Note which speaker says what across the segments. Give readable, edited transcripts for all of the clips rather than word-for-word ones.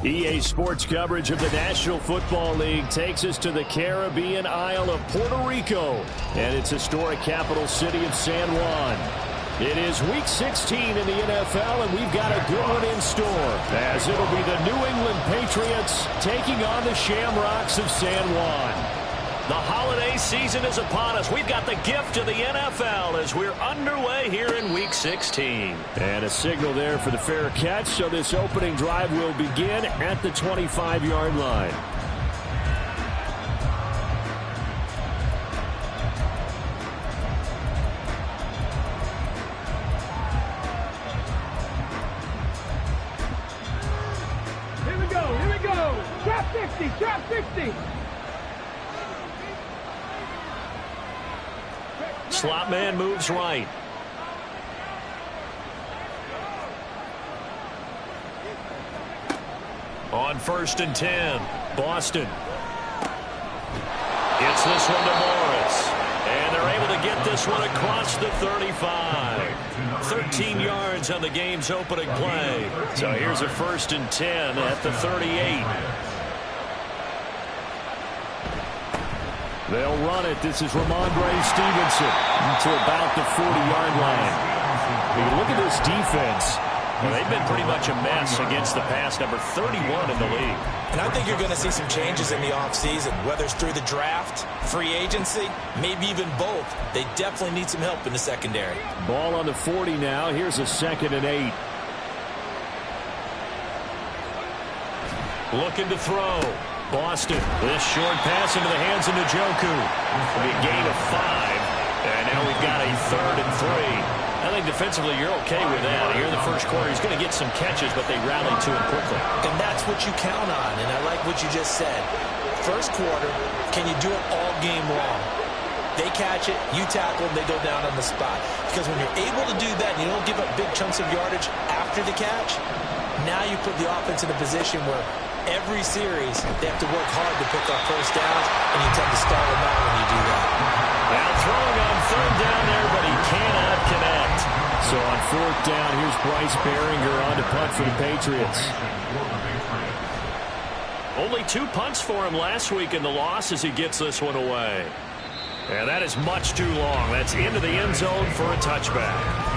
Speaker 1: EA Sports coverage of the National Football League takes us to the Caribbean Isle of Puerto Rico and its historic capital city of San Juan. It is Week 16 in the NFL, and we've got a good one in store, as it'll be the New England Patriots taking on the Shamrocks of San Juan.
Speaker 2: The holiday season is upon us. We've got the gift of the NFL as we're underway here in Week 16.
Speaker 1: And a signal there for the fair catch, so this opening drive will begin at the 25-yard line.
Speaker 3: Here we go. Trap 60, trap 60.
Speaker 2: Slot man moves right. On 1st and 10, Boston. Gets this one to Morris. And they're able to get this one across the 35. 13 yards on the game's opening play. So here's a 1st and 10 at the 38.
Speaker 1: They'll run it. This is Ramondre Stevenson to about the 40-yard line. You look at this defense.
Speaker 2: Well, they've been pretty much a mess against the pass, number 31 in the league.
Speaker 4: And I think you're going to see some changes in the offseason, whether it's through the draft, free agency, maybe even both. They definitely need some help in the secondary.
Speaker 1: Ball on the 40 now. Here's a 2nd and 8.
Speaker 2: Looking to throw. Boston, this short pass into the hands of Njoku. It'll be a gain of 5. And now we've got a 3rd and 3. I think defensively you're okay with that. Here in the first quarter, he's going to get some catches, but they rally to him quickly.
Speaker 4: And that's what you count on, and I like what you just said. First quarter, can you do it all game long? They catch it, you tackle them, they go down on the spot. Because when you're able to do that and you don't give up big chunks of yardage after the catch, now you put the offense in a position where every series they have to work hard to pick up first downs, and you tend to stall them out when you do that.
Speaker 2: Now throwing on 3rd down there, but he cannot connect.
Speaker 1: So on 4th down, here's Bryce Behringer on to punt for the Patriots.
Speaker 2: Only 2 punts for him last week in the loss as he gets this one away. And that is much too long. That's into the end zone for a touchback.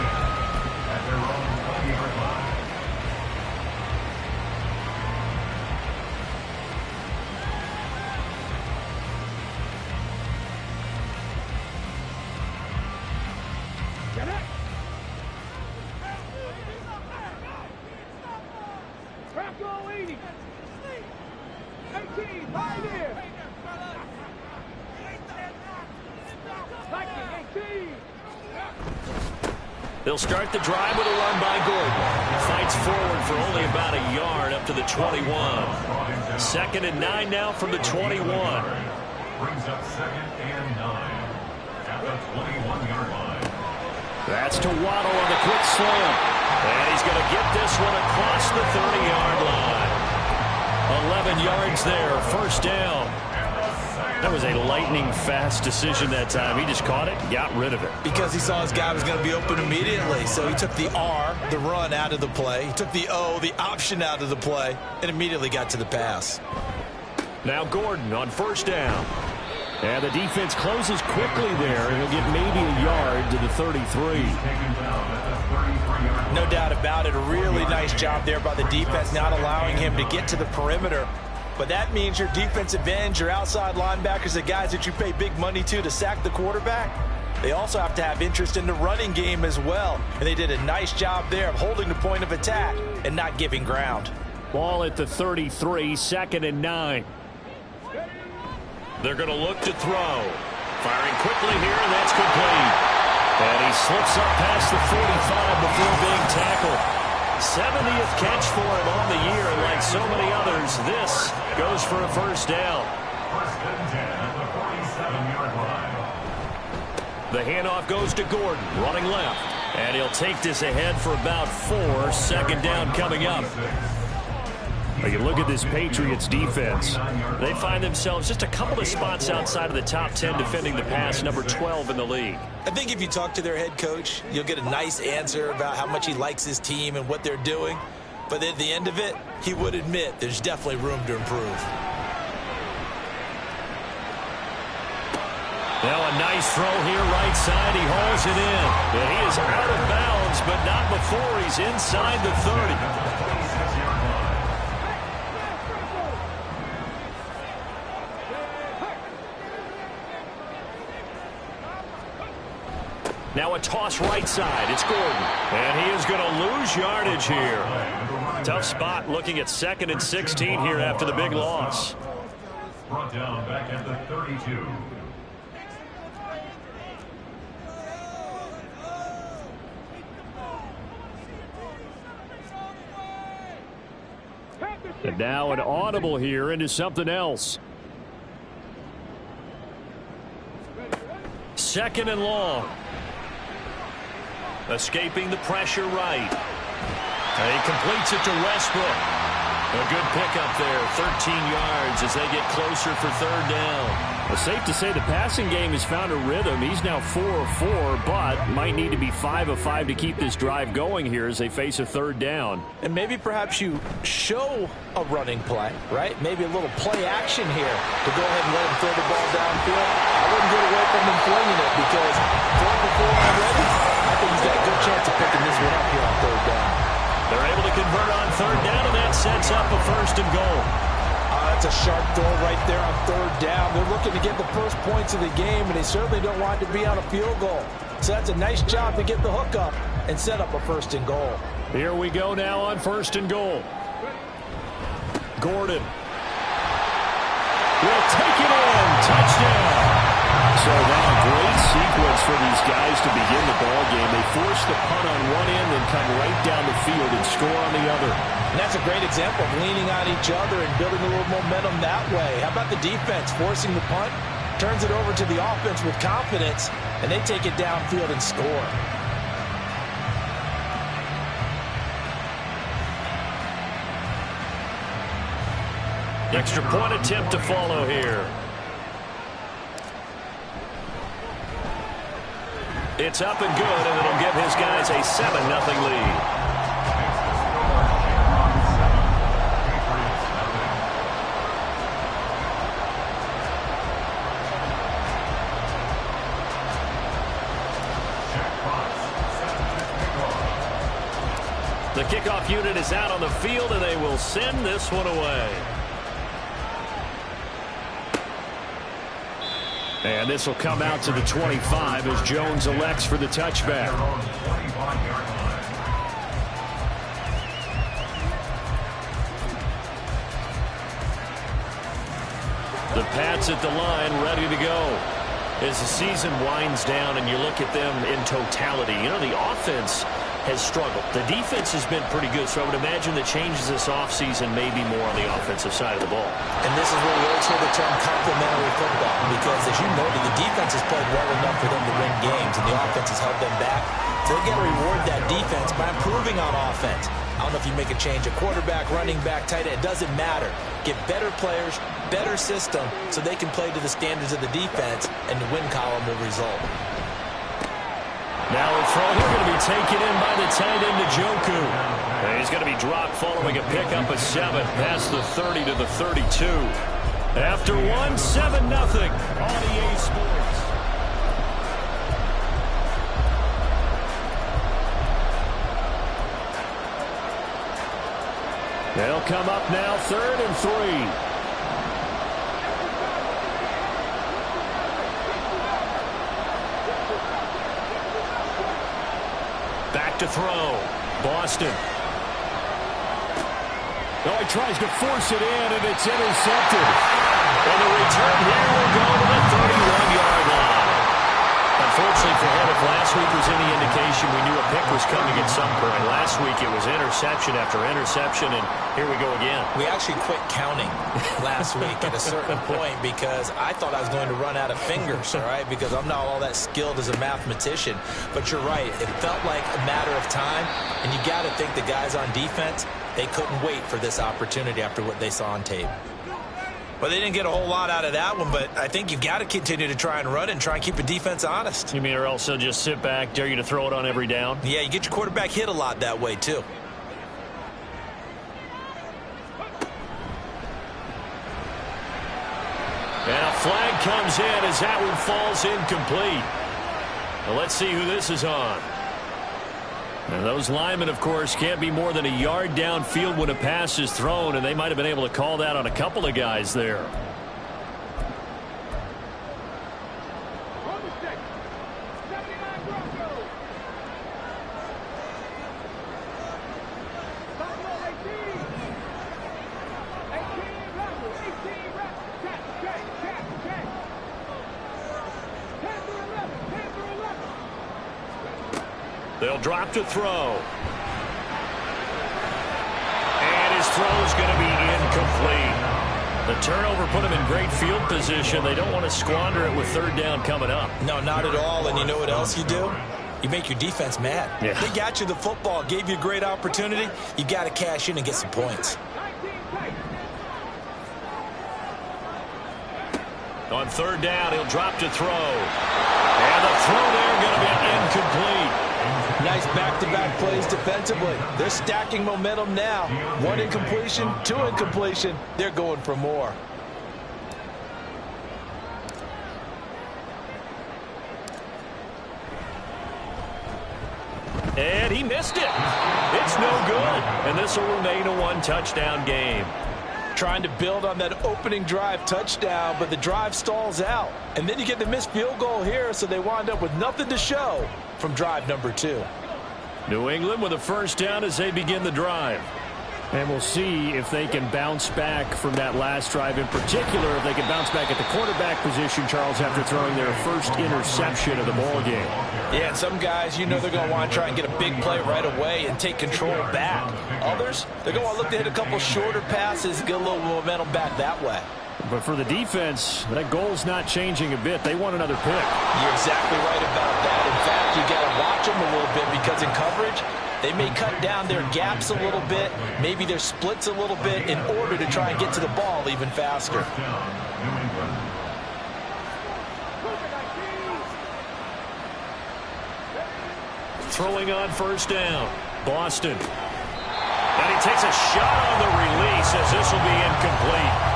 Speaker 2: They'll start the drive with a run by Gordon. Fights forward for only about a yard up to the 21. 2nd and 9 now from the 21.
Speaker 5: Brings up 2nd and 9 at the 21-yard line.
Speaker 1: That's to Waddle on the quick slam.
Speaker 2: And he's going to get this one across the 30-yard line. 11 yards there, 1st down. That was a lightning-fast decision that time. He just caught it and got rid of it.
Speaker 4: Because he saw his guy was going to be open immediately. So he took the R, the run, out of the play. He took the O, the option, out of the play, and immediately got to the pass.
Speaker 2: Now Gordon on 1st down.
Speaker 1: And the defense closes quickly there. He'll get maybe a yard to the 33.
Speaker 4: No doubt about it. A really nice job there by the defense, not allowing him to get to the perimeter. But that means your defensive ends, your outside linebackers, the guys that you pay big money to sack the quarterback, they also have to have interest in the running game as well. And they did a nice job there of holding the point of attack and not giving ground.
Speaker 1: Ball at the 33, 2nd and 9.
Speaker 2: They're going to look to throw. Firing quickly here, and that's complete. And he slips up past the 45 before being tackled. 70th catch for him on the year, and like so many others, this goes for a 1st down.
Speaker 5: 1st and 10 at the 47-yard line.
Speaker 2: The handoff goes to Gordon, running left. And he'll take this ahead for about 4. 2nd down coming up.
Speaker 1: You look at this Patriots defense.
Speaker 2: They find themselves just a couple of spots outside of the top 10 defending the pass, number 12 in the league.
Speaker 4: I think if you talk to their head coach, you'll get a nice answer about how much he likes his team and what they're doing. But at the end of it, he would admit there's definitely room to improve.
Speaker 1: Now a nice throw here, right side. He hauls it in. And he is out of bounds, but not before he's inside the 30. Now a toss right side. It's Gordon. And he is going to lose yardage here. Tough spot looking at 2nd and 16 here after the big loss.
Speaker 5: Brought down back at the 32.
Speaker 1: And now an audible here into something else. 2nd and long. Escaping the pressure right. And he completes it to Westbrook. A good pickup there, 13 yards as they get closer for 3rd down. Well, safe to say the passing game has found a rhythm. He's now 4 of 4, but might need to be 5 of 5 to keep this drive going here as they face a 3rd down.
Speaker 4: And maybe perhaps you show a running play, right? Maybe a little play action here to go ahead and let him throw the ball downfield. I wouldn't get away from him flinging it because 4 for 4 already. I think he's got a good chance of picking this one up here on 3rd down.
Speaker 1: They're able to convert on 3rd down, and that sets up a 1st and goal.
Speaker 4: That's a sharp throw right there on 3rd down. They're looking to get the first points of the game, and they certainly don't want it to be on a field goal. So that's a nice job to get the hook up and set up a 1st and goal.
Speaker 1: Here we go now on 1st and goal. Gordon will take it in. Touchdown. So now a great sequence for these guys to begin the ball game. They force the punt on one end and come right down the field and score on the other.
Speaker 4: And that's a great example of leaning on each other and building a little momentum that way. How about the defense forcing the punt? Turns it over to the offense with confidence, and they take it downfield and score.
Speaker 1: Extra point attempt to follow here. It's up and good, and it'll give his guys a 7-0 lead. The kickoff unit is out on the field, and they will send this one away. And this will come out to the 25 as Jones elects for the touchback. The Pats at the line, ready to go. As the season winds down and you look at them in totality, you know, the offense has struggled. The defense has been pretty good, so I would imagine the changes this offseason may be more on the offensive side of the ball.
Speaker 4: And this is where we always hear the term complementary football, because as you noted, the defense has played well enough for them to win games, and the offense has held them back. So they've got to reward that defense by improving on offense. I don't know if you make a change, a quarterback, running back, tight end, it doesn't matter. Get better players, better system, so they can play to the standards of the defense, and the win column will result.
Speaker 1: Now a throw here going to be taken in by the tight end, Njoku. And he's going to be dropped following a pickup of 7 past the 30 to the 32. After 1, 7-0 on EA Sports. They'll come up now 3rd and 3. Back to throw. Boston. Oh, he tries to force it in, and it's intercepted. And the return here will go to the 31-yard line. Unfortunately for him, if last week was any indication, we knew a pick was coming at some point. Last week it was interception after interception, and here we go again.
Speaker 4: We actually quit counting last week at a certain point because I thought I was going to run out of fingers, all right, because I'm not all that skilled as a mathematician. But you're right. It felt like a matter of time, and you got to think the guys on defense, they couldn't wait for this opportunity after what they saw on tape. Well, they didn't get a whole lot out of that one, but I think you've got to continue to try and run and try and keep the defense honest.
Speaker 1: You mean or else they'll just sit back, dare you to throw it on every down?
Speaker 4: Yeah, you get your quarterback hit a lot that way, too.
Speaker 1: comes in as that one falls incomplete. Well, let's see who this is on. And those linemen, of course, can't be more than a yard downfield when a pass is thrown, and they might have been able to call that on a couple of guys there. They'll drop to throw. And his throw is going to be incomplete. The turnover put him in great field position. They don't want to squander it with third down coming up.
Speaker 4: No, not at all. And you know what else you do? You make your defense mad.
Speaker 1: Yeah.
Speaker 4: They got you the football, gave you a great opportunity. You got to cash in and get some points.
Speaker 1: On third down, he'll drop to throw. And the throw there going to be incomplete.
Speaker 4: Nice back-to-back plays defensively. They're stacking momentum now. One incompletion, two incompletion. They're going for more.
Speaker 1: And he missed it. It's no good. And this will remain a one-touchdown game.
Speaker 4: Trying to build on that opening drive touchdown, but the drive stalls out. And then you get the missed field goal here, so they wind up with nothing to show from drive number 2.
Speaker 1: New England with a first down as they begin the drive. And we'll see if they can bounce back from that last drive, in particular if they can bounce back at the quarterback position, Charles, after throwing their first interception of the ball game.
Speaker 4: Yeah, and some guys, you know they're going to want to try and get a big play right away and take control back. Others, they're going to want to look to hit a couple shorter passes, get a little momentum back that way.
Speaker 1: But for the defense, that goal's not changing a bit. They want another pick.
Speaker 4: You're exactly right about that. In fact, you got to watch them a little bit because in coverage, they may cut down their gaps a little bit, maybe their splits a little bit in order to try and get to the ball even faster.
Speaker 1: Throwing on first down, Boston. And he takes a shot on the release as this will be incomplete.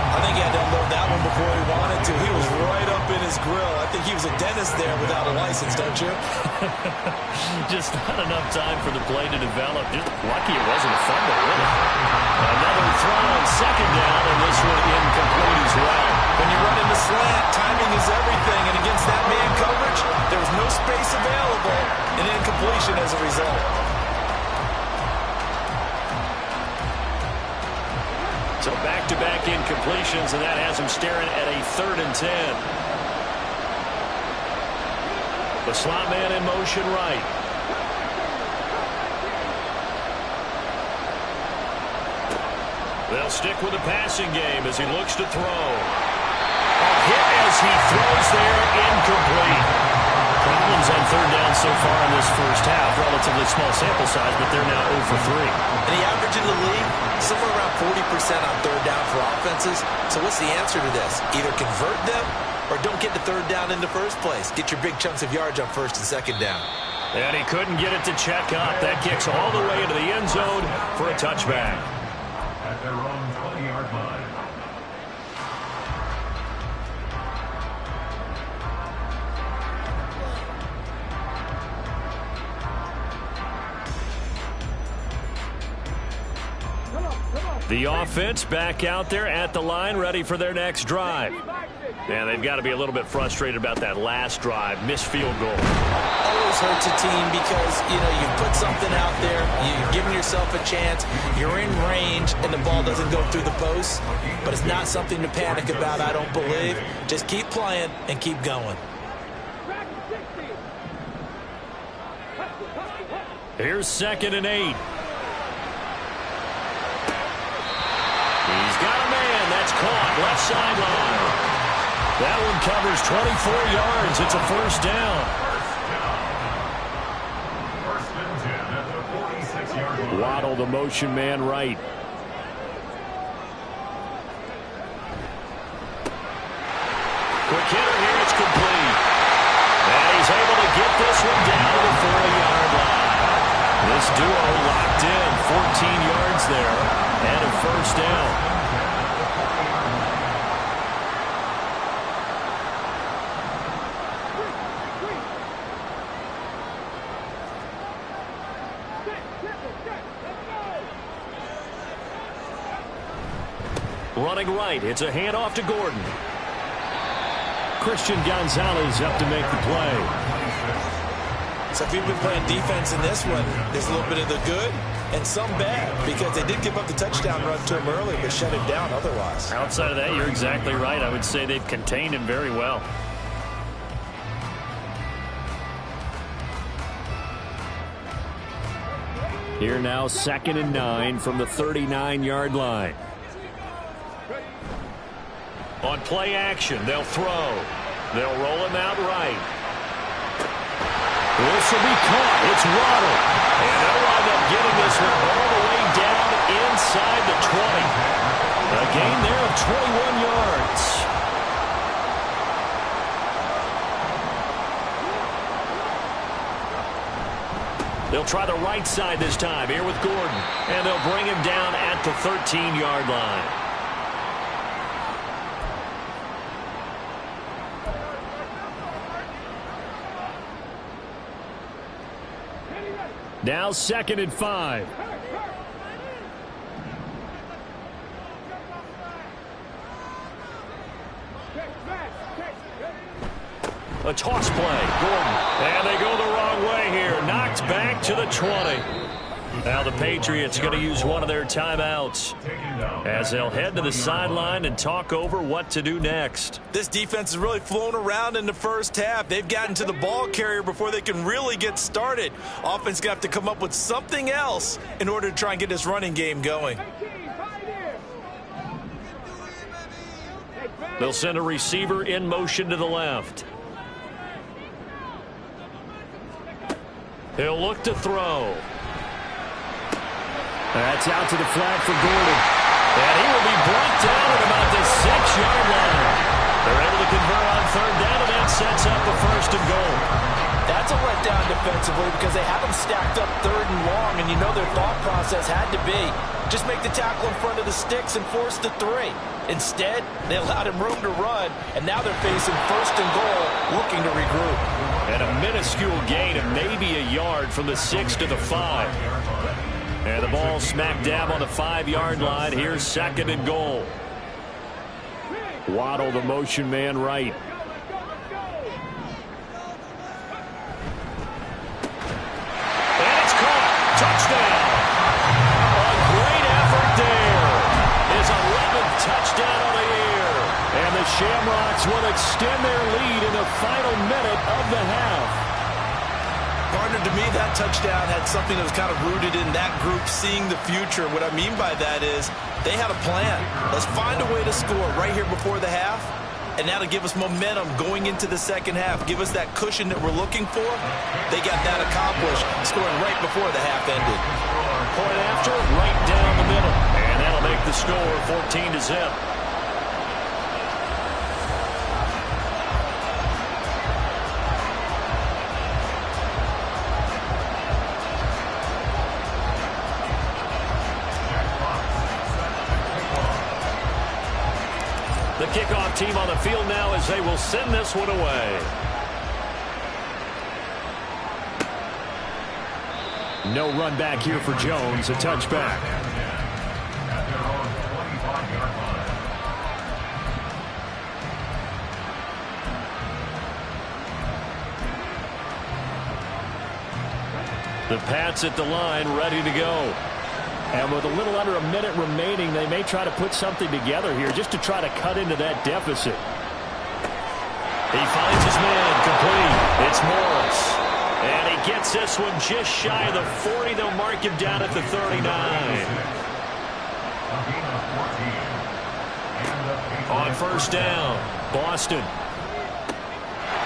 Speaker 4: I think he had to unload that one before he wanted to. He was right up in his grill. I think he was a dentist there without a license, don't you?
Speaker 1: Just not enough time for the play to develop. Just lucky it wasn't a fumble, really. Another throw on second down, and this one incomplete as well.
Speaker 4: When you run in the slant, timing is everything, and against that man coverage, there was no space available, and incompletion as a result.
Speaker 1: So back-to-back incompletions, and that has him staring at a 3rd and 10. The slot man in motion right. They'll stick with the passing game as he looks to throw. A hit as he throws there, incomplete. Problems on third down so far in this first half. Relatively small sample size, but they're now 0 for 3.
Speaker 4: And the average in the league, somewhere around 40% on third down for offenses. So what's the answer to this? Either convert them or don't get the third down in the first place. Get your big chunks of yards on first and second down.
Speaker 1: And he couldn't get it to check up. That kicks all the way into the end zone for a touchback.
Speaker 5: At their own 20-yard line.
Speaker 1: The offense back out there at the line, ready for their next drive. And they've got to be a little bit frustrated about that last drive, missed field goal.
Speaker 4: Always hurts a team because, you know, you put something out there, you're giving yourself a chance, you're in range, and the ball doesn't go through the post. But it's not something to panic about, I don't believe. Just keep playing and keep going.
Speaker 1: Here's 2nd and 8. He's got a man. That's caught. Left sideline. That one covers 24 yards. It's a first down.
Speaker 5: First and 10 at the 46-yard line.
Speaker 1: Waddle, the motion man right. Quick hitter here. It's complete. And he's able to get this one down to the 40-yard line. This duo locked in. 14 yards there. And a first down. Running right, it's a handoff to Gordon. Christian Gonzalez up to make the play.
Speaker 4: So if you've been playing defense in this one, there's a little bit of the good and some bad, because they did give up the touchdown run to him early, but shut him down otherwise.
Speaker 2: Outside of that, you're exactly right. I would say they've contained him very well.
Speaker 1: Here now, 2nd and 9 from the 39-yard line.
Speaker 2: On play action, they'll throw. They'll roll him out right.
Speaker 1: This will be caught. It's Waddle.
Speaker 2: And they'll wind up getting this one all the way down inside the 20. A gain there of 21 yards.
Speaker 1: They'll try the right side this time here with Gordon.
Speaker 2: And they'll bring him down at the 13-yard line.
Speaker 1: Now 2nd and 5.
Speaker 2: A toss play. Gordon. And they go the wrong way here. Knocked back to the 20. Now the Patriots going to use one of their timeouts as they'll head to the sideline and talk over what to do next.
Speaker 4: This defense has really flown around in the first half. They've gotten to the ball carrier before they can really get started. Offense going to have to come up with something else in order to try and get this running game going.
Speaker 2: They'll send a receiver in motion to the left. He'll look to throw.
Speaker 1: That's out to the flat for Gordon.
Speaker 2: And he will be brought down at about the 6-yard line. They're able to convert on 3rd down, and that sets up a 1st and goal.
Speaker 4: That's a letdown defensively because they have them stacked up 3rd and long, and you know their thought process had to be just make the tackle in front of the sticks and force the 3. Instead, they allowed him room to run, and now they're facing 1st and goal, looking to regroup.
Speaker 2: And a minuscule gain of maybe a yard from the 6 to the 5. And the ball smack dab on the 5-yard line. Here's 2nd and goal.
Speaker 1: Waddle, the motion man right.
Speaker 2: And it's caught. Touchdown. A great effort there. His 11th touchdown of the year.
Speaker 1: And the Shamrocks will extend their lead in the final minute of the half.
Speaker 4: Partner, to me, that touchdown had something that was kind of rooted in that group seeing the future. What I mean by that is they had a plan. Let's find a way to score right here before the half, and now to give us momentum going into the second half, give us that cushion that we're looking for. They got that accomplished, scoring right before the half ended.
Speaker 2: Point after, right down the middle. And that'll make the score 14-0. The kickoff team on the field now as they will send this one away.
Speaker 1: No run back here for Jones, a touchback.
Speaker 2: The Pats at the line, ready to go.
Speaker 1: And with a little under a minute remaining, they may try to put something together here just to try to cut into that deficit.
Speaker 2: He finds his man, complete. It's Morris. And he gets this one just shy of the 40. They'll mark him down at the 39. On 1st down, Boston.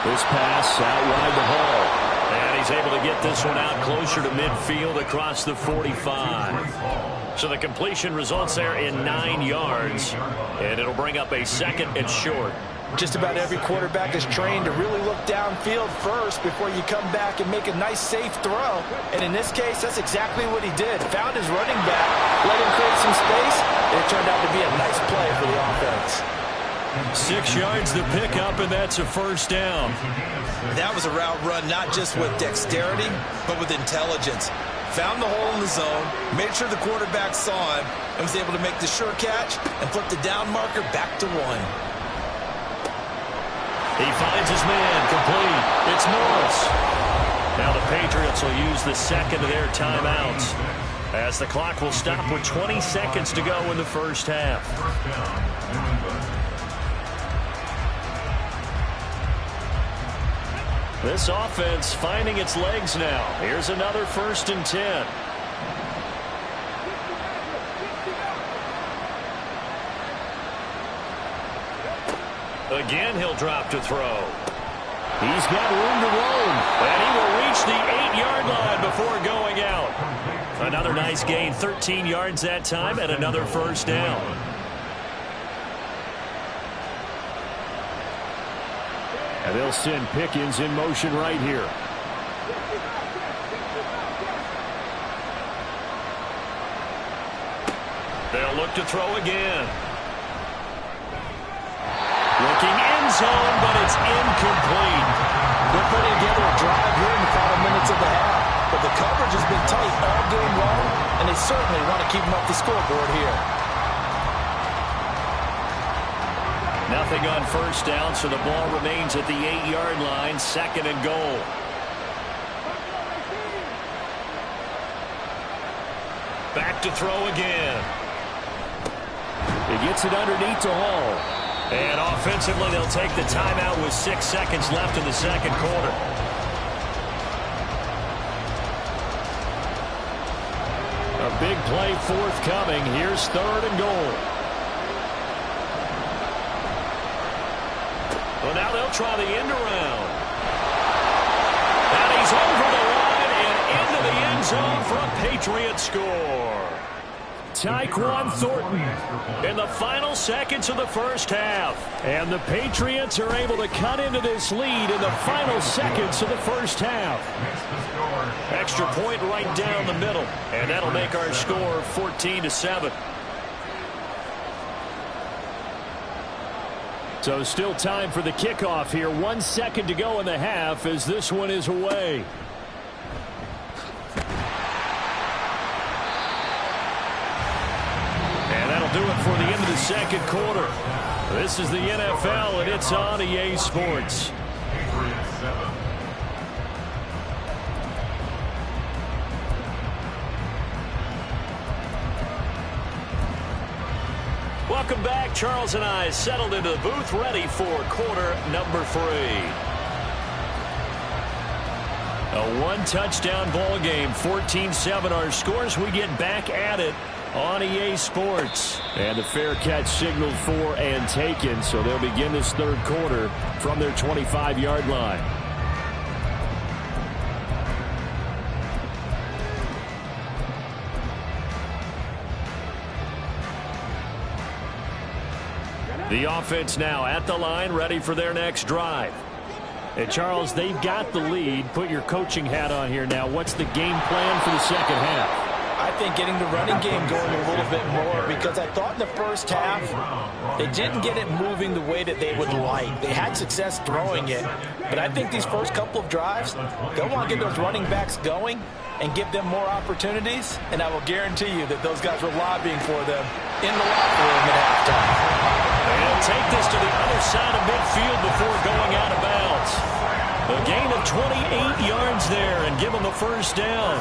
Speaker 1: This pass out wide to Hall.
Speaker 2: And he's able to get this one out closer to midfield across the 45. So the completion results there in 9 yards. And it'll bring up a 2nd and short.
Speaker 4: Just about every quarterback is trained to really look downfield first before you come back and make a nice, safe throw. And in this case, that's exactly what he did. Found his running back, let him create some space, and it turned out to be a nice play for the offense.
Speaker 2: 6 yards to pick up, and that's a 1st down.
Speaker 4: That was a route run not just with dexterity, but with intelligence. Found the hole in the zone, made sure the quarterback saw him, and was able to make the sure catch and flip the down marker back to 1.
Speaker 1: He finds his man, complete. It's Morris. Now the Patriots will use the second of their timeouts, as the clock will stop with 20 seconds to go in the first half. This offense finding its legs now. Here's another 1st and 10. Again, he'll drop to throw. He's got room to roam, and he will reach the 8-yard line before going out. Another nice gain, 13 yards that time, and another 1st down. And they'll send Pickens in motion right here. They'll look to throw again. Looking end zone, but it's incomplete.
Speaker 4: They're putting together a drive here in the final minutes of the half, but the coverage has been tight all game long, and they certainly want to keep them off the scoreboard here.
Speaker 1: Nothing on 1st down, so the ball remains at the 8-yard line, 2nd and goal. Back to throw again. He gets it underneath to Hall. And offensively, they'll take the timeout with 6 seconds left in the 2nd quarter. A big play forthcoming. Here's 3rd and goal. Well, now they'll try the end around. And he's over the line and into the end zone for a Patriot score. Tyquan Thornton in the final seconds of the first half. And the Patriots are able to cut into this lead in the final seconds of the first half. Extra point right down the middle. And that'll make our score 14-7. So still time for the kickoff here. 1 second to go in the half as this one is away. Do it for the end of the 2nd quarter. This is the NFL, and it's on EA Sports. Welcome back. Charles and I settled into the booth, ready for quarter number 3. A 1-touchdown ball game, 14-7 our scores. We get back at it on EA Sports. And the fair catch signaled for and taken, so they'll begin this 3rd quarter from their 25-yard line. The offense now at the line, ready for their next drive. And Charles, they've got the lead. Put your coaching hat on here now. What's the game plan for the 2nd half?
Speaker 4: I think getting the running game going a little bit more, because I thought in the first half they didn't get it moving the way that they would like. They had success throwing it, but I think these first couple of drives, they'll want to get those running backs going and give them more opportunities, and I will guarantee you that those guys were lobbying for them in the locker room at halftime.
Speaker 1: They'll take this to the other side of midfield before going out of bounds. A gain of 28 yards there and give them the 1st down.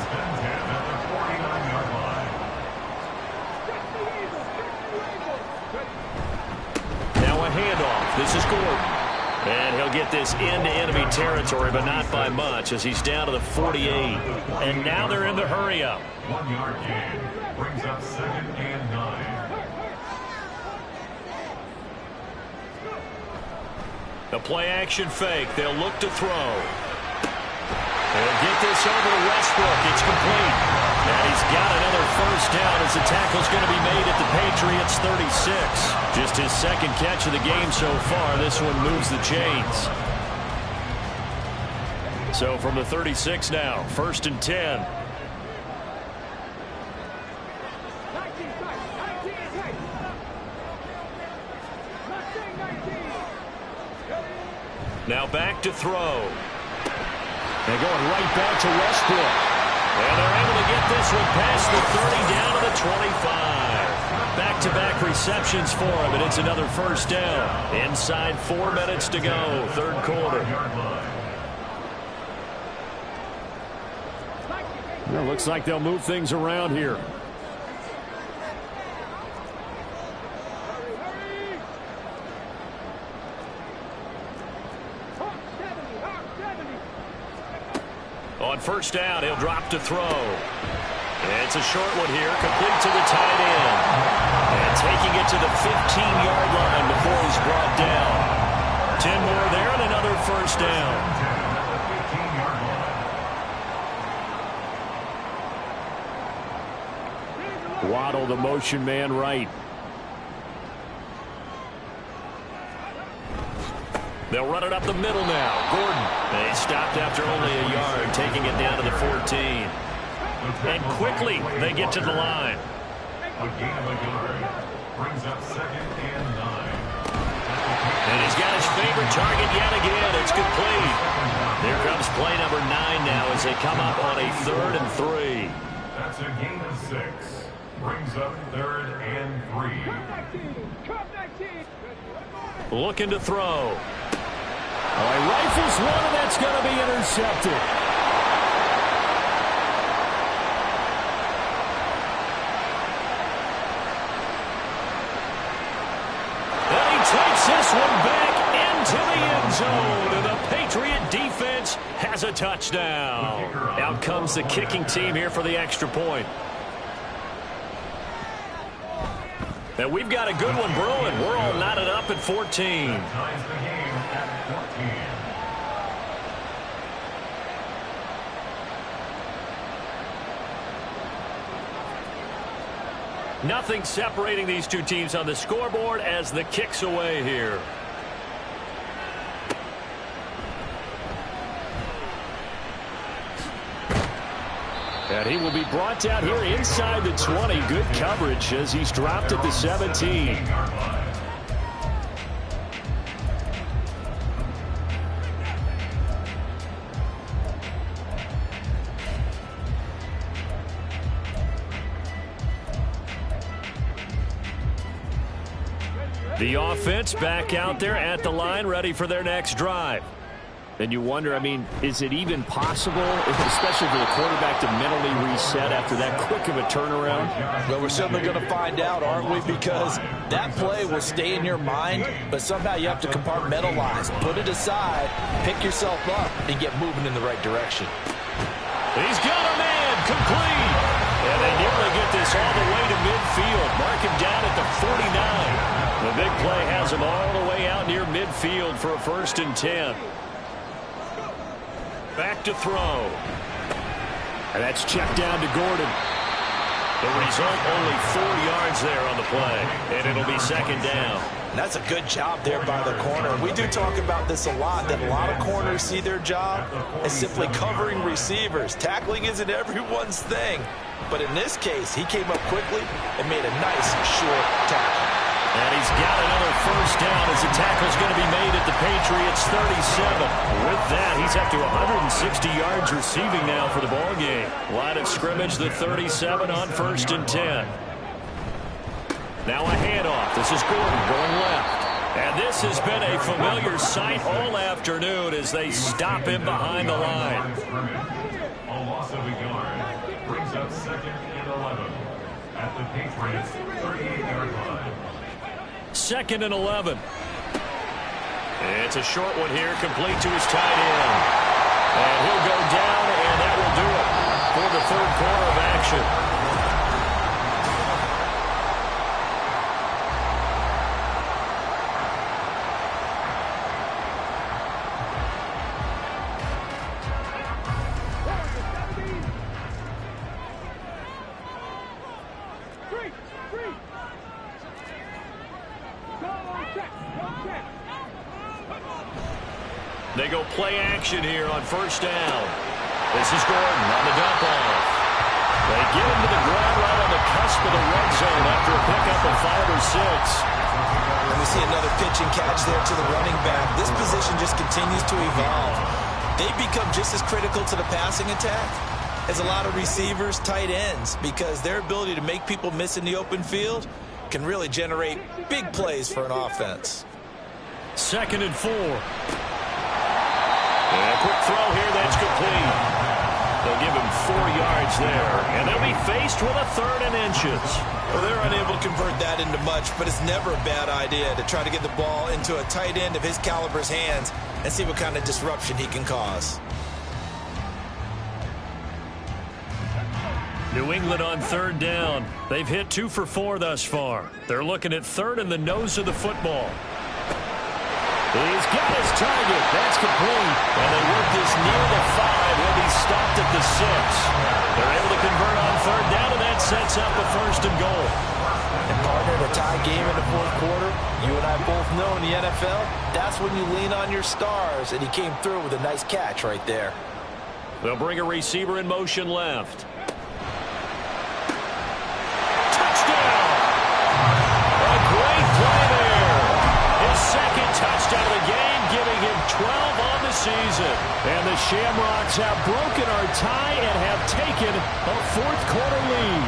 Speaker 1: Handoff. This is Gordon. And he'll get this into enemy territory, but not by much, as he's down to the 48. And now they're in the hurry-up.
Speaker 5: 1-yard gain brings up 2nd and 9.
Speaker 1: The play-action fake. They'll look to throw. They'll get this over to Westbrook. It's complete. And he's got another 1st down as the tackle's going to be made at the Patriots' 36. Just his 2nd catch of the game so far. This one moves the chains. So from the 36 now, 1st and 10. Now back to throw. They're going right back to Westbrook. And they're able to get this one past the 30 down to the 25. Back-to-back receptions for him, and it's another first down. Inside 4 minutes to go, third quarter. Well, looks like they'll move things around here. On first down, he'll drop to throw. It's a short one here, complete to the tight end. And taking it to the 15-yard line before he's brought down. 10 more there and another first down. Waddle, the motion man, right. They'll run it up the middle now. Gordon. They stopped after only a yard, taking it down to the 14. And quickly, they get to the line.
Speaker 5: A gain of a yard brings up 2nd and 9.
Speaker 1: And he's got his favorite target yet again. It's complete. There comes play number 9 now as they come up on a 3rd and 3.
Speaker 5: That's a gain of 6. Brings up 3rd and 3.
Speaker 1: Looking to throw. Oh, he rifles one, and that's going to be intercepted. And he takes this one back into the end zone, and the Patriot defense has a touchdown. Out comes the kicking team here for the extra point. And we've got a good one brewing. We're all knotted up at 14.
Speaker 5: Ties the game at 14.
Speaker 1: Nothing separating these two teams on the scoreboard as the kick's away here. And he will be brought down here inside the 20. Good coverage as he's dropped at the 17. The offense back out there at the line, ready for their next drive. And you wonder, I mean, is it even possible, especially for the quarterback, to mentally reset after that quick of a turnaround?
Speaker 4: Well, we're certainly going to find out, aren't we? Because that play will stay in your mind, but somehow you have to compartmentalize, put it aside, pick yourself up, and get moving in the right direction.
Speaker 1: He's got a man, complete. And they nearly get this all the way to midfield. Mark him down at the 49. The big play has him all the way out near midfield for a 1st and 10. Back to throw. And that's checked down to Gordon. The result, only 4 yards there on the play. And it'll be 2nd down.
Speaker 4: And that's a good job there by the corner. We do talk about this a lot, that a lot of corners see their job as simply covering receivers. Tackling isn't everyone's thing. But in this case, he came up quickly and made a nice short tackle.
Speaker 1: And he's got another first down as the tackle's going to be made at the Patriots' 37. With that, he's up to 160 yards receiving now for the ball game. Line of scrimmage, the 37 on 1st and 10. Now a handoff. This is Gordon going left. And this has been a familiar sight all afternoon as they stop him behind the line.
Speaker 5: A loss of a yard brings up 2nd and 11 at the Patriots' 38-yard line.
Speaker 1: 2nd and 11. It's a short one here, complete to his tight end. And he'll go down, and that will do it for the 3rd quarter of action. They go play action here on 1st down. This is Gordon on the dump off. They get him to the ground right on the cusp of the red zone after a pickup of 5 or 6.
Speaker 4: And we see another pitch and catch there to the running back. This position just continues to evolve. They become just as critical to the passing attack is a lot of receivers, tight ends, because their ability to make people miss in the open field can really generate big plays for an offense.
Speaker 1: 2nd and 4. And a quick throw here, that's complete. They'll give him 4 yards there, and they'll be faced with a 3rd and inches.
Speaker 4: Well, they're unable to convert that into much, but it's never a bad idea to try to get the ball into a tight end of his caliber's hands and see what kind of disruption he can cause.
Speaker 1: New England on 3rd down. They've hit 2 for 4 thus far. They're looking at 3rd in the nose of the football. He's got his target. That's complete. And they work this near the 5. He'll be stopped at the 6. They're able to convert on 3rd down, and that sets up a 1st and goal.
Speaker 4: And partner, in a tie game in the 4th quarter, you and I both know in the NFL, that's when you lean on your stars, and he came through with a nice catch right there.
Speaker 1: They'll bring a receiver in motion left. Touchdown of the game, giving him 12 on the season. And the Shamrocks have broken our tie and have taken a 4th quarter lead.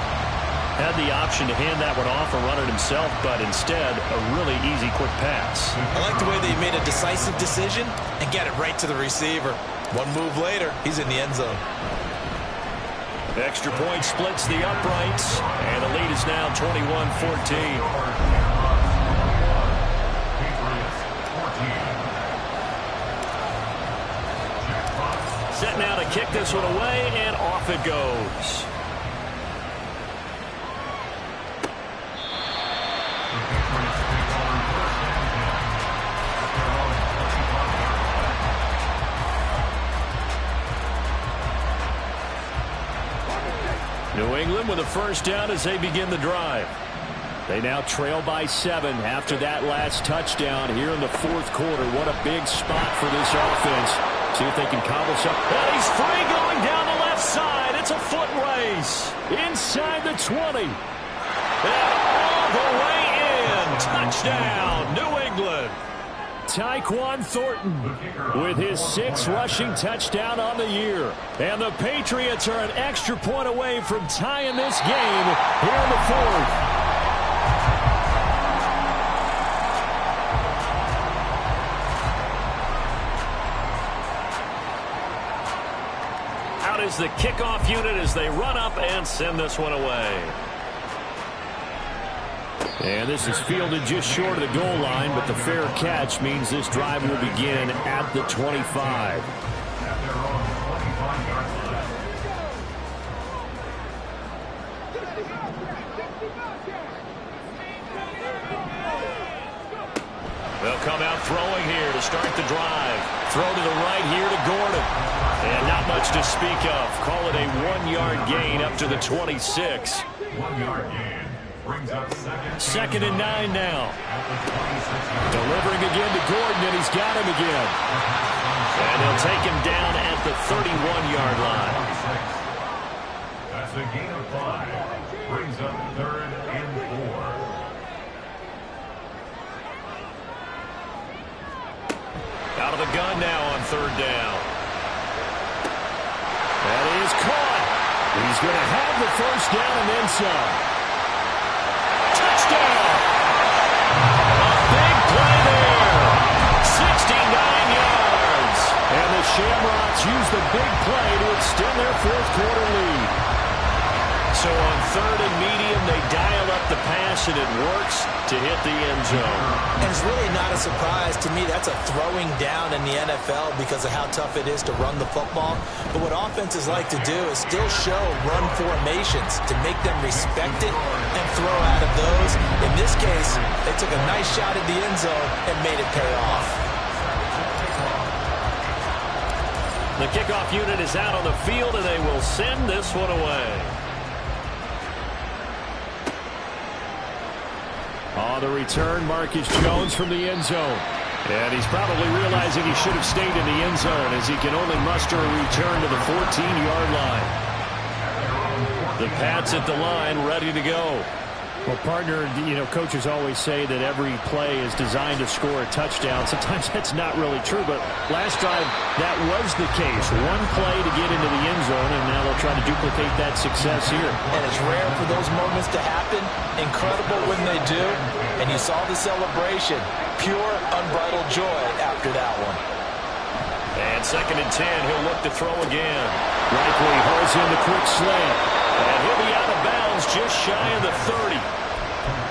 Speaker 1: Had the option to hand that one off or run it himself, but instead, a really easy, quick pass.
Speaker 4: I like the way they made a decisive decision and get it right to the receiver. One move later, he's in the end zone.
Speaker 1: Extra point splits the uprights, and the lead is now 21-14. Set now to kick this one away, and off it goes. New England with a 1st down as they begin the drive. They now trail by 7 after that last touchdown here in the 4th quarter. What a big spot for this offense. See if they can cobble something. And he's free going down the left side. It's a foot race. Inside the 20. And all the way in. Touchdown, New England. Tyquan Thornton with his 6th rushing touchdown on the year. And the Patriots are an extra point away from tying this game here in the 4th. Is the kickoff unit as they run up and send this one away. And this is fielded just short of the goal line, but the fair catch means this drive will begin at the 25. They'll come out throwing here to start the drive. Throw to the right here to Gordon. And not much to speak of. Call it a 1-yard gain up to the 26.
Speaker 5: 1-yard gain. Brings up
Speaker 1: 2nd and 9 now. Delivering again to Gordon, and he's got him again. And he'll take him down at the 31-yard line.
Speaker 5: That's a gain of 5. Brings up 3rd and 4.
Speaker 1: Out of the gun now on 3rd down. That is caught. He's going to have the 1st down and then some. Touchdown! A big play there. 69 yards. And the Shamrocks use the big play to extend their 4th quarter lead. So on 3rd and medium, they dial up the pass, and it works to hit the end zone.
Speaker 4: And it's really not a surprise to me. That's a throwing down in the NFL because of how tough it is to run the football. But what offenses like to do is still show run formations to make them respect it and throw out of those. In this case, they took a nice shot at the end zone and made it pay off.
Speaker 1: The kickoff unit is out on the field, and they will send this one away. On the return, Marcus Jones from the end zone. And he's probably realizing he should have stayed in the end zone as he can only muster a return to the 14-yard line. The Pats at the line, ready to go. Well, partner, coaches always say that every play is designed to score a touchdown. Sometimes that's not really true, but last drive, that was the case. One play to get into the end zone, and now they'll try to duplicate that success here.
Speaker 4: And it's rare for those moments to happen. Incredible when they do. And you saw the celebration. Pure, unbridled joy after that one.
Speaker 2: And 2nd and 10, he'll look to throw again.
Speaker 1: Likely hauls in the quick slant.
Speaker 2: And he'll be out of bounds just shy of the 30.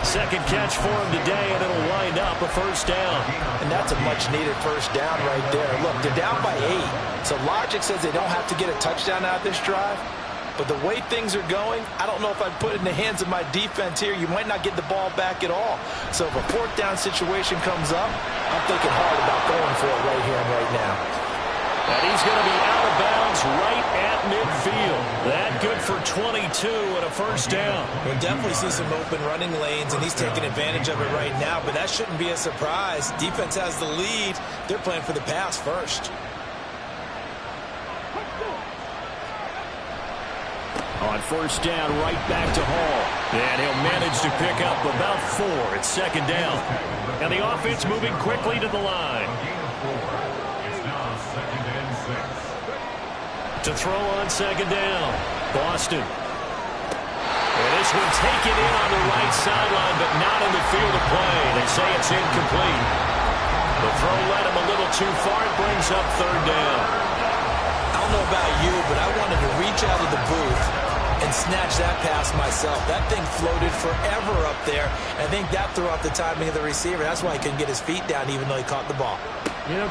Speaker 2: Second catch for him today, and it'll wind up a first down.
Speaker 4: And that's a much-needed first down right there. Look, they're down by 8. So logic says they don't have to get a touchdown out of this drive. But the way things are going, I don't know if I'd put it in the hands of my defense here. You might not get the ball back at all. So if a 4th down situation comes up, I'm thinking hard about going for it right here and right now.
Speaker 2: And he's going to be out of bounds right at midfield. That good for 22 and a first down.
Speaker 4: We'll definitely see some open running lanes, and he's taking advantage of it right now, but that shouldn't be a surprise. Defense has the lead. They're playing for the pass first.
Speaker 1: On first down, right back to Hall.
Speaker 2: And he'll manage to pick up about 4 at 2nd down. And the offense moving quickly to the line. To throw on 2nd down. Boston. And this one taken in on the right sideline, but not in the field of play. They say it's incomplete. The throw led him a little too far. It brings up 3rd down.
Speaker 4: I don't know about you, but I wanted to reach out of the booth and snatch that pass myself. That thing floated forever up there. I think that threw off the timing of the receiver. That's why he couldn't get his feet down even though he caught the ball.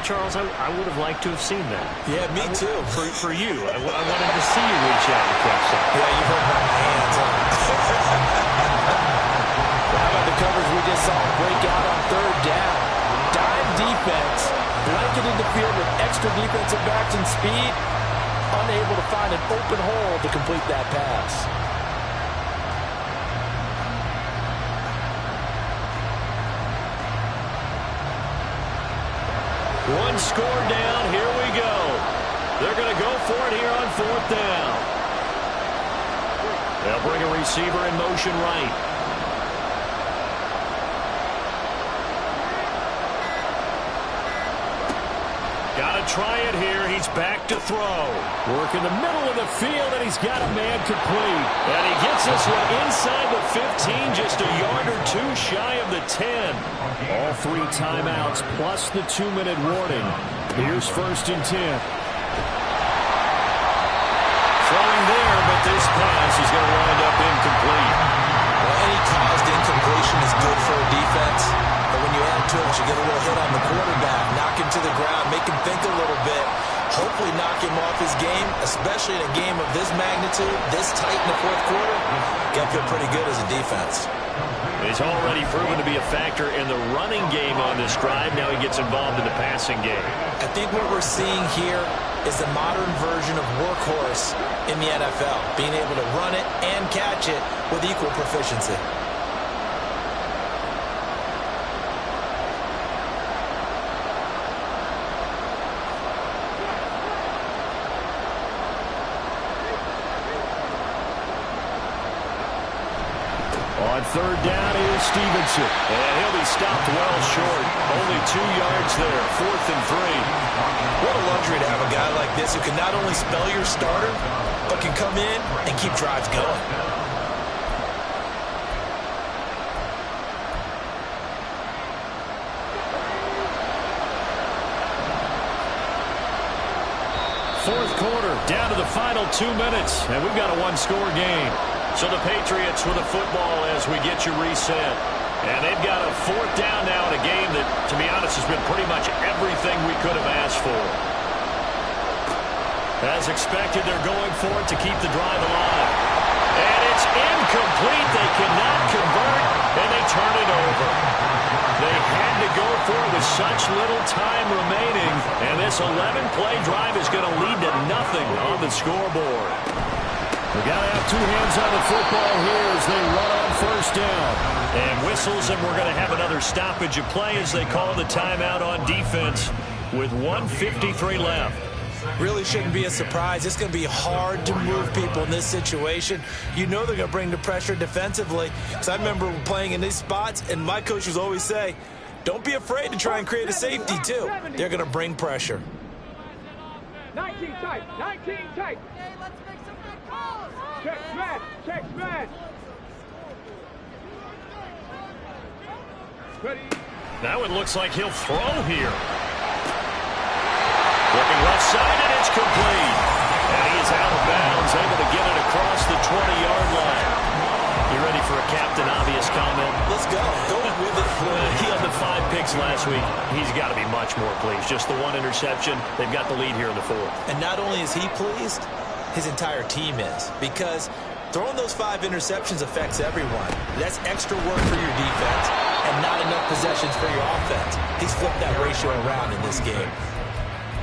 Speaker 1: Charles, I would have liked to have seen that.
Speaker 4: Yeah, me too.
Speaker 1: For you. I wanted to see you reach out and catch that.
Speaker 4: Yeah, you heard about my hands, huh? How about the coverage we just saw break out on 3rd down? Dime defense, blanketed the field with extra defensive backs and speed, unable to find an open hole to complete that pass.
Speaker 2: One score down. Here we go. They're going to go for it here on 4th down. They'll bring a receiver in motion right. Got to try it here. He's back to throw.
Speaker 1: Work in the middle of the field, and he's got a man complete.
Speaker 2: And he gets this one inside the 15, just a yard or 2 shy of the 10.
Speaker 1: All 3 timeouts plus the 2-minute warning. Here's 1st and 10.
Speaker 2: Throwing there, but this pass is going to wind up incomplete.
Speaker 4: Well, any caused incompletion is good for a defense. But when you add to it, you get a little hit on the quarterback, knock him to the ground, make him think a little bit, hopefully knock him off his game, especially in a game of this magnitude, this tight in the 4th quarter. Got to feel pretty good as a defense.
Speaker 2: He's already proven to be a factor in the running game on this drive. Now he gets involved in the passing game.
Speaker 4: I think what we're seeing here is the modern version of workhorse in the NFL, being able to run it and catch it with equal proficiency.
Speaker 1: On 3rd down is Stevenson.
Speaker 2: And he'll be stopped well short. Only 2 yards there. 4th and 3.
Speaker 4: What a luxury to have a guy like this who can not only spell your starter, but can come in and keep drives going.
Speaker 2: Fourth quarter, down to the final 2 minutes, and we've got a 1-score game. So the Patriots with the football as we get you reset. And they've got a 4th down now in a game that, to be honest, has been pretty much everything we could have asked for. As expected, they're going for it to keep the drive alive. And it's incomplete. They cannot convert, and they turn it over. They had to go for it with such little time remaining, and this 11-play drive is going to lead to nothing on the scoreboard.
Speaker 1: We got to have 2 hands on the football here as they run on 1st down.
Speaker 2: And whistles, and we're going to have another stoppage of play as they call the timeout on defense with 1:53 left.
Speaker 4: Really shouldn't be a surprise. It's going to be hard to move people in this situation. You know they're going to bring the pressure defensively. Because I remember playing in these spots, and my coach would always say, don't be afraid to try and create a safety, too. They're going to bring pressure.
Speaker 3: 19 tight, 19 tight.
Speaker 6: Hey, let's make some good calls.
Speaker 3: Check smash, check smash. Ready.
Speaker 1: Now it looks like he'll throw here. Looking left side, and it's complete. And he is out of bounds, able to get it across the 20-yard line. You ready for a Captain Obvious comment?
Speaker 4: Let's go. Go with it.
Speaker 1: He had the 5 picks last week. He's got to be much more pleased. Just the 1 interception. They've got the lead here in the 4th.
Speaker 4: And not only is he pleased, his entire team is. Because throwing those 5 interceptions affects everyone. That's extra work for your defense and not enough possessions for your offense. He's flipped that ratio around in this game.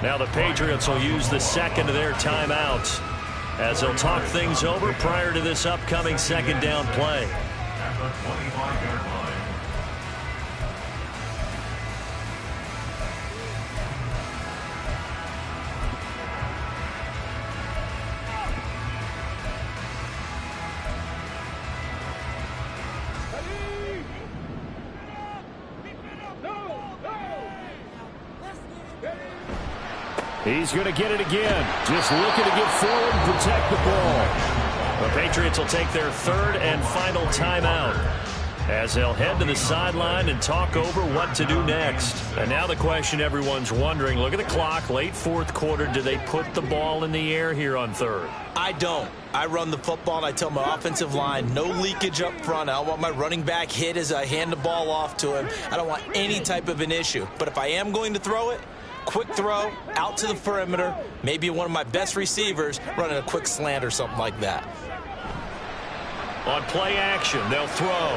Speaker 1: Now the Patriots will use the second of their timeouts as they'll talk things over prior to this upcoming second down play.
Speaker 5: At the 25-yard line.
Speaker 1: He's going to get it again. Just looking to get forward and protect the ball. The Patriots will take their 3rd and final timeout as they'll head to the sideline and talk over what to do next. And now the question everyone's wondering, look at the clock, late 4th quarter. Do they put the ball in the air here on 3rd?
Speaker 4: I don't. I run the football, and I tell my offensive line, no leakage up front. I don't want my running back hit as I hand the ball off to him. I don't want any type of an issue. But if I am going to throw it, quick throw, out to the perimeter, maybe one of my best receivers running a quick slant or something like that.
Speaker 1: On play action, they'll throw.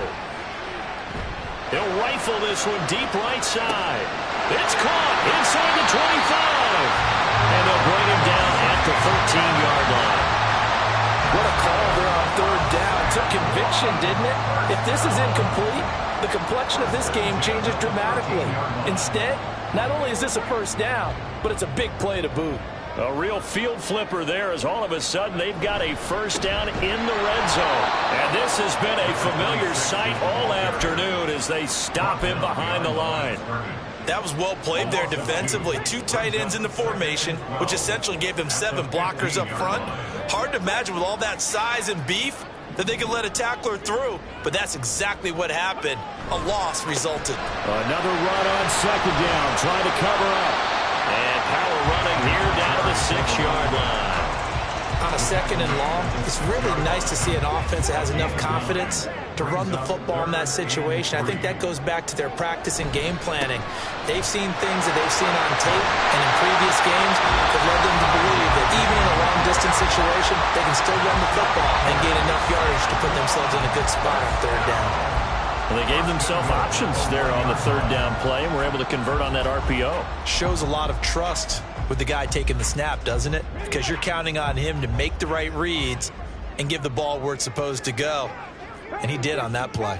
Speaker 1: They'll rifle this one deep right side. It's caught inside the 25. And they'll bring him down at the 13-yard line.
Speaker 7: What a call there on 3rd down. Took conviction, didn't it? If this is incomplete, the complexion of this game changes dramatically. Instead, not only is this a 1st down, but it's a big play to boot.
Speaker 1: A real field flipper there as all of a sudden they've got a 1st down in the red zone. And this has been a familiar sight all afternoon as they stop him behind the line.
Speaker 4: That was well played there defensively. 2 tight ends in the formation, which essentially gave them 7 blockers up front. Hard to imagine with all that size and beef that they could let a tackler through, but that's exactly what happened. A loss resulted.
Speaker 1: Another run on 2nd down, trying to cover up. And power running here down to the 6-yard line.
Speaker 4: On a 2nd and long, it's really nice to see an offense that has enough confidence to run the football in that situation. I think that goes back to their practice and game planning. They've seen things that they've seen on tape and in previous games that led them to believe that even in a long-distance situation, they can still run the football and gain enough yardage to put themselves in a good spot on 3rd down.
Speaker 1: Well, they gave themselves options there on the 3rd down play and were able to convert on that RPO.
Speaker 4: Shows a lot of trust with the guy taking the snap, doesn't it? Because you're counting on him to make the right reads and give the ball where it's supposed to go. And he did on that play.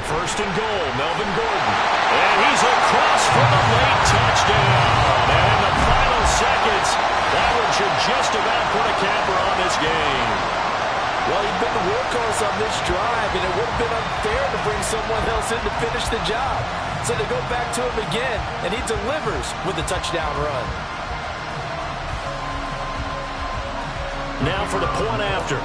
Speaker 1: 1st and goal, Melvin Gordon. And he's across for the late touchdown. And in the final seconds, Bauer should just about put a capper on this game.
Speaker 7: Well, he's been the workhorse on this drive, and it would have been unfair to bring someone else in to finish the job. So they go back to him again, and he delivers with a touchdown run.
Speaker 1: Now for the point after.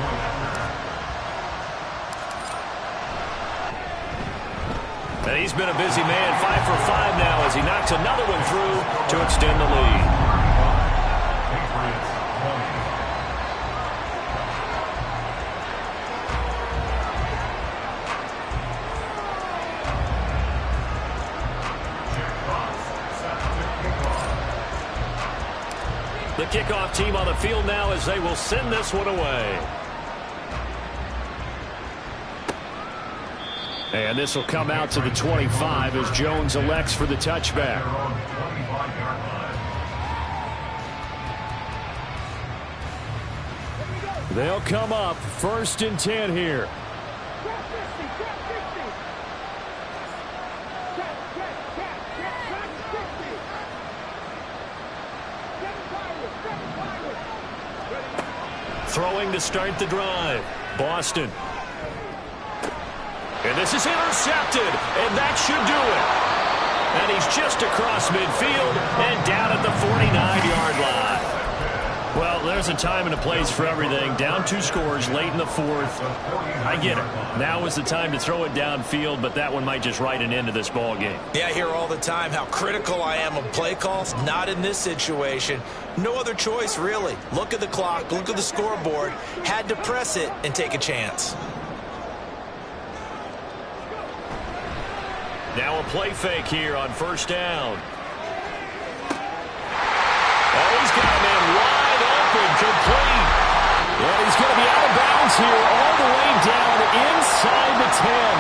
Speaker 1: And he's been a busy man, 5 for 5 now as he knocks another one through to extend the lead. The kickoff team on the field now as they will send this one away. And this will come out to the 25 as Jones elects for the touchback. They'll come up 1st and 10 here.
Speaker 2: throwing to start the drive. Boston. And this is intercepted, and that should do it. And he's just across midfield and down at the 49-yard line. Well, there's a time and a place for everything. Down 2 scores late in the 4th. I get it. Now is the time to throw it downfield, but that one might just write an end to this ball game.
Speaker 4: Yeah, I hear all the time how critical I am of play calls. Not in this situation. No other choice, really. Look at the clock. Look at the scoreboard. Had to press it and take a chance.
Speaker 2: Now a play fake here on first down. Oh, he's got a man wide open, complete. And he's going to be out of bounds here all the way down inside the 10.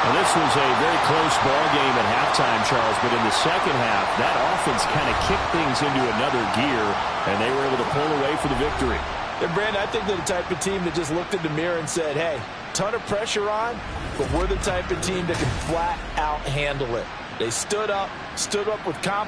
Speaker 2: Now, this was a very close ball game at halftime, Charles, but in the second half, that offense kind of kicked things into another gear, and they were able to pull away for the victory.
Speaker 7: And Brandon, I think they're the type of team that just looked in the mirror and said, hey, ton of pressure on, but we're the type of team that can flat out handle it. They stood up with confidence.